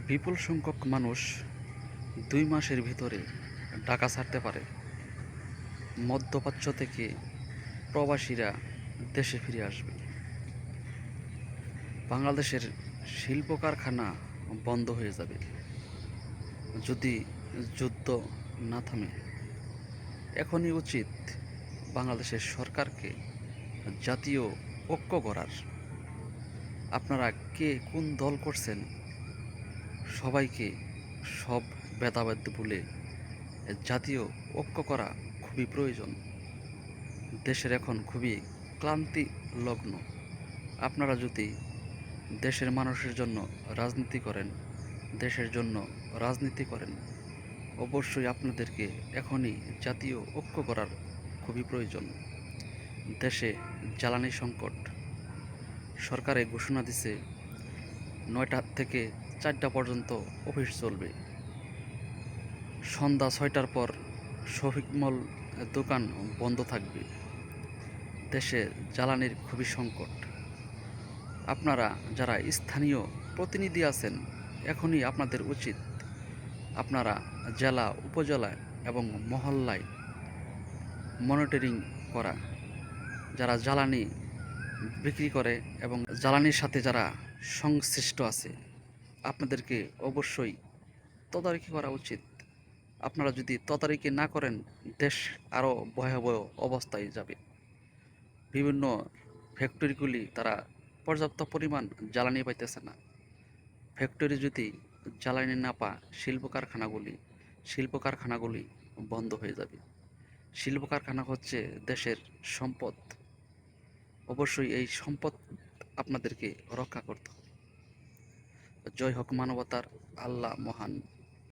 বিপুল সংখ্যক মানুষ 2 মাসের ভিতরে ঢাকা ছাড়তে পারে। মধ্যপ্রাচ্য থেকে প্রবাসীরা দেশে ফিরে আসবে। বাংলাদেশের শিল্প কারখানা বন্ধ হয়ে যাবে যদি যুদ্ধ না থামে। এখনই উচিত বাংলাদেশের সরকারকে জাতীয় ঐক্য করার। আপনারা কে কোন দল করছেন, সবাইকে সব ভেদাভেদ ভুলে জাতীয় ঐক্য করা খুবই প্রয়োজন। দেশের এখন খুবই ক্লান্তি লগ্ন। আপনারা যদি দেশের মানুষের জন্য রাজনীতি করেন, দেশের জন্য রাজনীতি করেন, অবশ্যই আপনাদেরকে এখনই জাতীয় ঐক্য করার খুবই প্রয়োজন। দেশে জ্বালানি সংকট। সরকারে ঘোষণা দিছে 9টা থেকে 4টা পর্যন্ত অফিস চলবে। সন্ধ্যা 6টার পর শপিং মল দোকান বন্ধ থাকবে। দেশে জ্বালানির খুবই সংকট। আপনারা যারা স্থানীয় প্রতিনিধি আছেন, এখনই আপনাদের উচিত আপনারা জেলা, উপজেলায় এবং মহল্লায় মনিটরিং করা। যারা জ্বালানি বিক্রি করে এবং জ্বালানির সাথে যারা সংশ্লিষ্ট আছে, আপনাদেরকে অবশ্যই তদারকি করা উচিত। আপনারা যদি তদারকি না করেন, দেশ আরও ভয়াবহ অবস্থায় যাবে। বিভিন্ন ফ্যাক্টরিগুলি তারা পর্যাপ্ত পরিমাণ জ্বালানি পাইতেছে না। ফ্যাক্টরি যদি জ্বালানি না পায়, শিল্প কারখানাগুলি বন্ধ হয়ে যাবে। শিল্প কারখানা হচ্ছে দেশের সম্পদ। অবশ্যই এই সম্পদ আপনাদেরকে রক্ষা করতে হবে। জয় হোক মানবতার। আল্লাহ মহান।